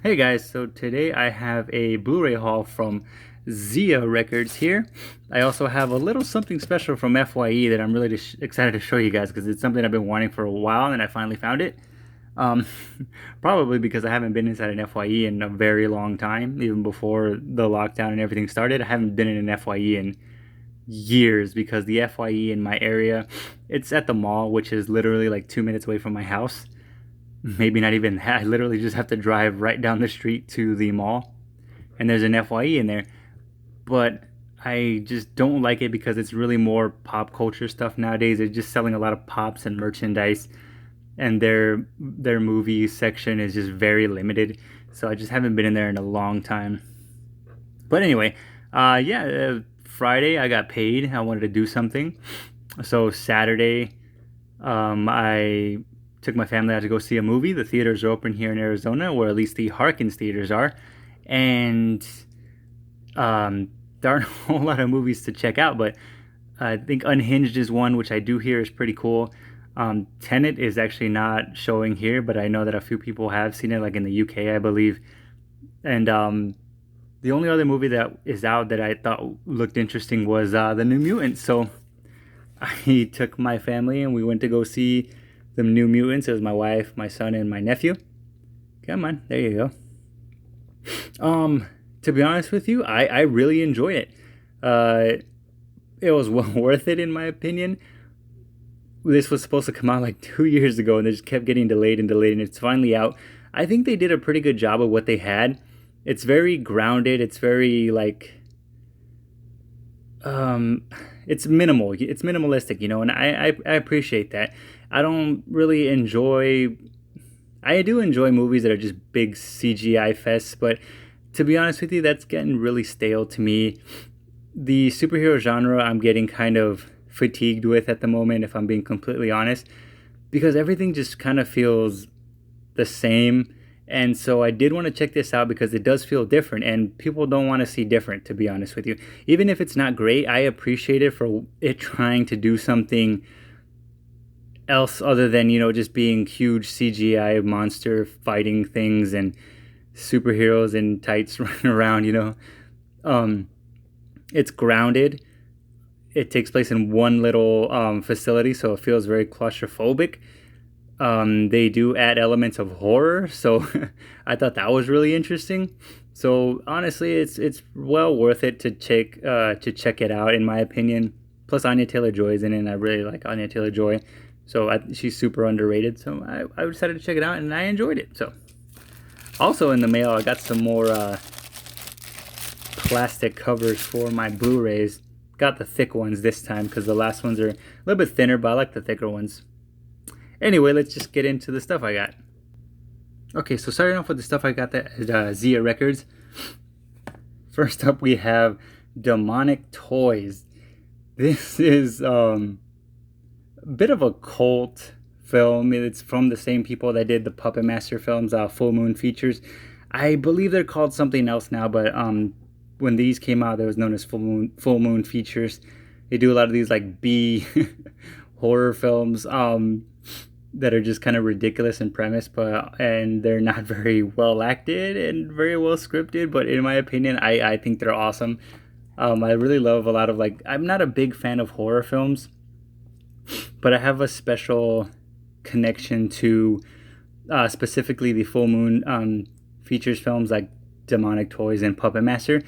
Hey guys, so today I have a Blu-ray haul from Zia Records here. I also have a little something special from FYE that I'm really excited to show you guys because it's something I've been wanting for a while and I finally found it. Um, Probably because I haven't been inside an FYE in a very long time, even before the lockdown and everything started. I haven't been in an FYE in years because the FYE in my area, it's at the mall, which is literally like 2 minutes away from my house. Maybe not even that. I literally just have to drive right down the street to the mall, and there's an FYE in there. But I just don't like it because it's really more pop culture stuff nowadays. They're just selling a lot of pops and merchandise, and their movie section is just very limited. So I just haven't been in there in a long time. But anyway, Friday I got paid. I wanted to do something, so Saturday, I took my family out to go see a movie. The theaters are open here in Arizona, or at least the Harkins theaters are, and there aren't a whole lot of movies to check out. But I think Unhinged is one which I do hear is pretty cool. Tenet is actually not showing here, but I know that a few people have seen it, like in the UK, I believe. And the only other movie that is out that I thought looked interesting was The New Mutants. So I took my family and we went to go see the New Mutants. It was my wife, my son, and my nephew. Come on, there you go. To be honest with you, I really enjoyed it. It was well worth it in my opinion. This was supposed to come out like 2 years ago, and they just kept getting delayed and delayed, and it's finally out. I think they did a pretty good job of what they had. It's very grounded. It's very like it's minimal. It's minimalistic, and I appreciate that. I don't really enjoy. I do enjoy movies that are just big CGI fests, but to be honest with you, that's getting really stale to me. The superhero genre I'm getting kind of fatigued with at the moment, if I'm being completely honest, because everything just kind of feels the same. And so I did want to check this out because it does feel different, and people don't want to see different, to be honest with you. Even if it's not great, I appreciate it for it trying to do something else other than, just being huge CGI monster fighting things and superheroes in tights running around. It's grounded. It takes place in one little facility, so it feels very claustrophobic. They do add elements of horror, so I thought that was really interesting. So honestly, it's well worth it to check it out, in my opinion. Plus, Anya Taylor-Joy is in it, and I really like Anya Taylor-Joy, so she's super underrated. So I decided to check it out, and I enjoyed it. So also in the mail, I got some more plastic covers for my Blu-rays. Got the thick ones this time because the last ones are a little bit thinner, but I like the thicker ones. Anyway, let's just get into the stuff I got. Okay, so starting off with the stuff I got at Zia Records. First up, we have Demonic Toys. This is a bit of a cult film. It's from the same people that did the Puppet Master films, Full Moon Features. I believe they're called something else now, but when these came out, they was known as Full Moon Features. They do a lot of these like B horror films that are just kind of ridiculous in premise, and they're not very well acted and very well scripted. But in my opinion, I think they're awesome. I really love a lot of I'm not a big fan of horror films, but I have a special connection to specifically the Full Moon Features films like Demonic Toys and Puppet Master,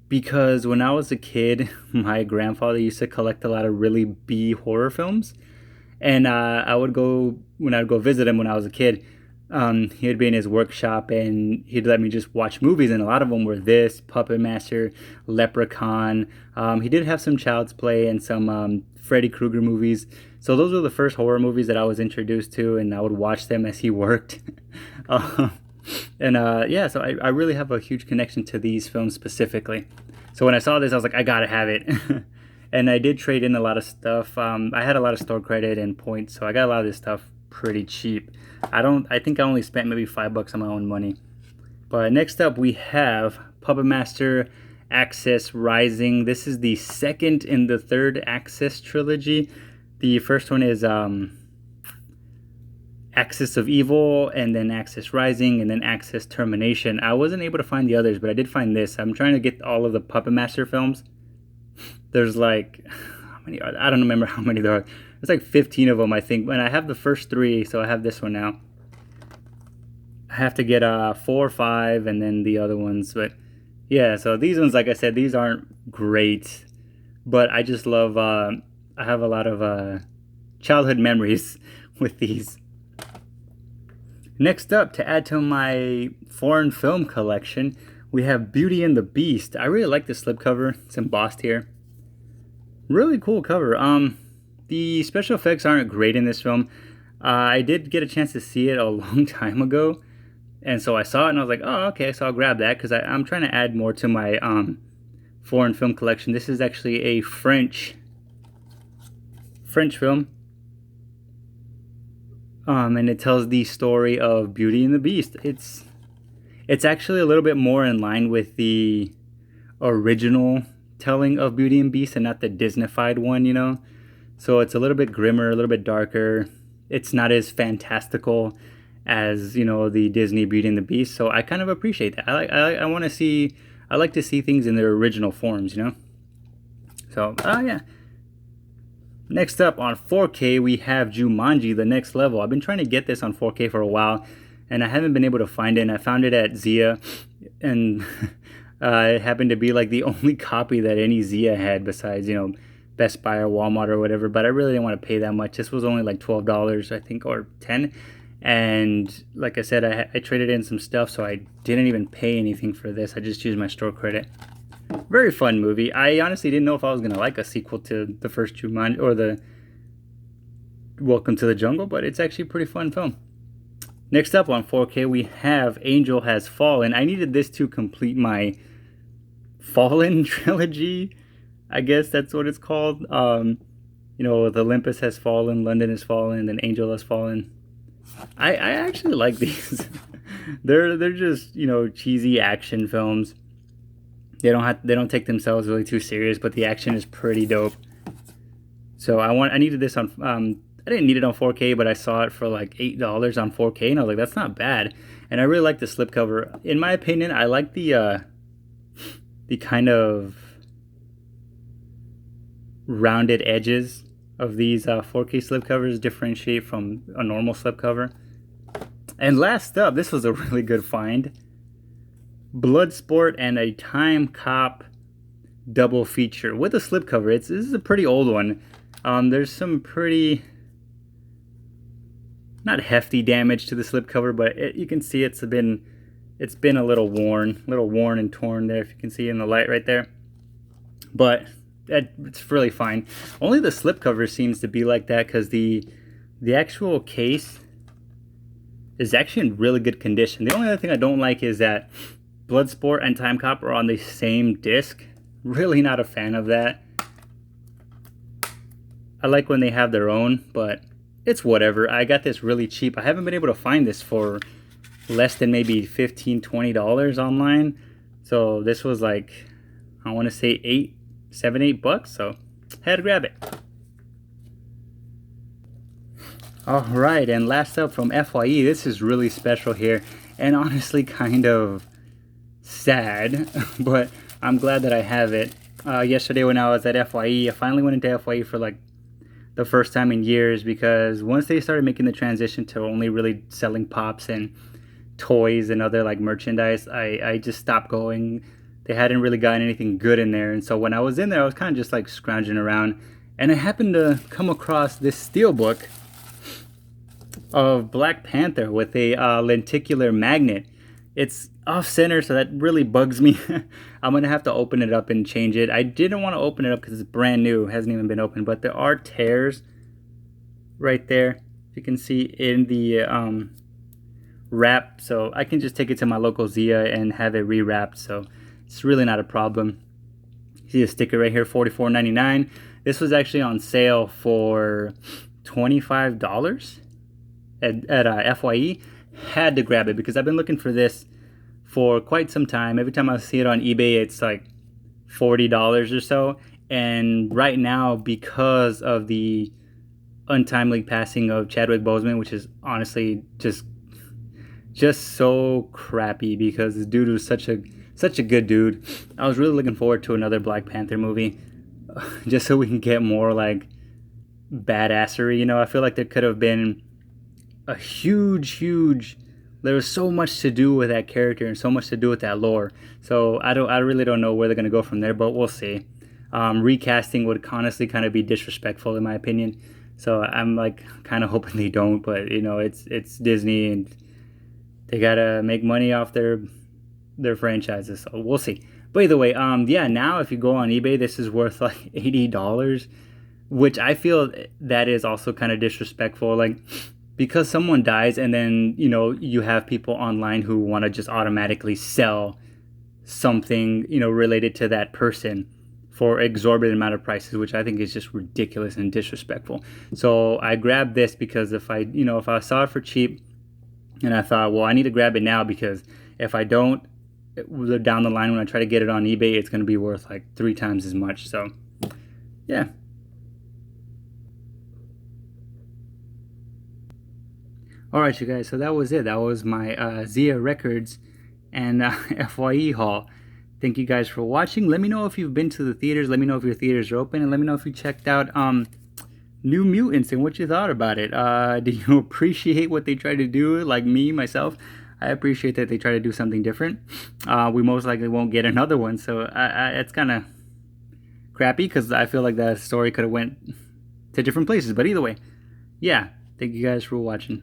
because when I was a kid, my grandfather used to collect a lot of really B horror films, and I would go when I'd go visit him when I was a kid. He'd be in his workshop and he'd let me just watch movies, and a lot of them were this, Puppet Master, Leprechaun. He did have some Child's Play and some Freddy Krueger movies. So those were the first horror movies that I was introduced to, and I would watch them as he worked. So I really have a huge connection to these films specifically. So when I saw this, I was like, I gotta have it. And I did trade in a lot of stuff. I had a lot of store credit and points, so I got a lot of this stuff pretty cheap. I think I only spent maybe $5 on my own money. But next up, we have Puppet Master Access Rising. This is the second in the third Access trilogy. The first one is Axis of Evil, and then Axis Rising, and then Axis Termination. I wasn't able to find the others, but I did find this. I'm trying to get all of the Puppet Master films. There's like, how many are there? I don't remember how many there are. There's like 15 of them, I think. And I have the first 3, so I have this one now. I have to get 4 or 5, and then the other ones. But yeah, so these ones, like I said, these aren't great. But I just love, I have a lot of childhood memories with these. Next up, to add to my foreign film collection, we have Beauty and the Beast. I really like this slipcover. It's embossed here. Really cool cover. The special effects aren't great in this film. I did get a chance to see it a long time ago, and so I saw it and I was like, oh, okay, so I'll grab that because I'm trying to add more to my foreign film collection. This is actually a French film. And it tells the story of Beauty and the Beast. It's actually a little bit more in line with the original telling of Beauty and Beast and not the Disneyfied one, you know? So it's a little bit grimmer, a little bit darker. It's not as fantastical as, you know, the Disney Beauty and the Beast. So I kind of appreciate that. I like to see things in their original forms, you know? So, yeah. Next up on 4K, we have Jumanji: The Next Level. I've been trying to get this on 4K for a while, and I haven't been able to find it. And I found it at Zia, and it happened to be like the only copy that any Zia had besides, you know, Best Buy or Walmart or whatever. But I really didn't want to pay that much. This was only like $12, I think, or $10. And like I said, I traded in some stuff, so I didn't even pay anything for this. I just used my store credit. Very fun movie. I honestly didn't know if I was going to like a sequel to the first Jumanji or the Welcome to the Jungle, but it's actually a pretty fun film. Next up on 4K, we have Angel Has Fallen. I needed this to complete my Fallen trilogy. I guess that's what it's called. You know, with Olympus Has Fallen, London Has Fallen, and Angel Has Fallen. I actually like these. they're just, you know, cheesy action films. They don't take themselves really too serious, but the action is pretty dope. So I needed this on I didn't need it on 4K, but I saw it for like $8 on 4K, and I was like, that's not bad. And I really like the slipcover. In my opinion, I like the kind of rounded edges of these 4K slipcovers differentiate from a normal slipcover. And last up, this was a really good find. Bloodsport and a Time Cop double feature with a slipcover. This is a pretty old one. There's some pretty, not hefty damage to the slipcover, but you can see it's been a little worn and torn there, if you can see in the light right there. But it's really fine. Only the slipcover seems to be like that because the actual case is actually in really good condition. The only other thing I don't like is that Bloodsport and Time Cop are on the same disc. Really not a fan of that. I like when they have their own, but it's whatever. I got this really cheap. I haven't been able to find this for less than maybe $15, $20 online. So this was like, I want to say $8 bucks. So I had to grab it. Alright, and last up from FYE. This is really special here, and honestly kind of sad, but I'm glad that I have it. Yesterday when I was at FYE, I finally went into FYE for like the first time in years, because once they started making the transition to only really selling pops and toys and other like merchandise, I just stopped going. They hadn't really gotten anything good in there, and so when I was in there, I was kind of just like scrounging around, and I happened to come across this steelbook of Black Panther with a lenticular magnet. It's off center, so that really bugs me. I'm gonna have to open it up and change it. I didn't want to open it up because it's brand new, it hasn't even been opened, but there are tears right there, if you can see in the wrap, so I can just take it to my local Zia and have it rewrapped, so it's really not a problem. You see the sticker right here, $44.99. This was actually on sale for $25 at FYE. Had to grab it because I've been looking for this for quite some time. Every time I see it on eBay, it's like $40 or so. And right now, because of the untimely passing of Chadwick Boseman, which is honestly just so crappy because this dude was such a good dude. I was really looking forward to another Black Panther movie, just so we can get more like badassery. You know, I feel like there could have been a huge. There was so much to do with that character and so much to do with that lore. So I really don't know where they're gonna go from there, but we'll see. Recasting would honestly kind of be disrespectful in my opinion. So I'm like kind of hoping they don't, but you know, it's Disney and they gotta make money off their franchises. So we'll see. But either way, yeah. Now if you go on eBay, this is worth like $80, which I feel that is also kind of disrespectful. Like, because someone dies and then, you know, you have people online who want to just automatically sell something, you know, related to that person for exorbitant amount of prices, which I think is just ridiculous and disrespectful. So I grabbed this because if I saw it for cheap and I thought, well, I need to grab it now because if I don't, down the line when I try to get it on eBay, it's going to be worth like 3 times as much. So yeah. Alright, you guys, so that was it. That was my Zia Records and FYE haul. Thank you guys for watching. Let me know if you've been to the theaters. Let me know if your theaters are open. And let me know if you checked out New Mutants and what you thought about it. Do you appreciate what they tried to do? Like me, myself, I appreciate that they try to do something different. We most likely won't get another one. So it's kind of crappy because I feel like that story could have went to different places. But either way, yeah. Thank you guys for watching.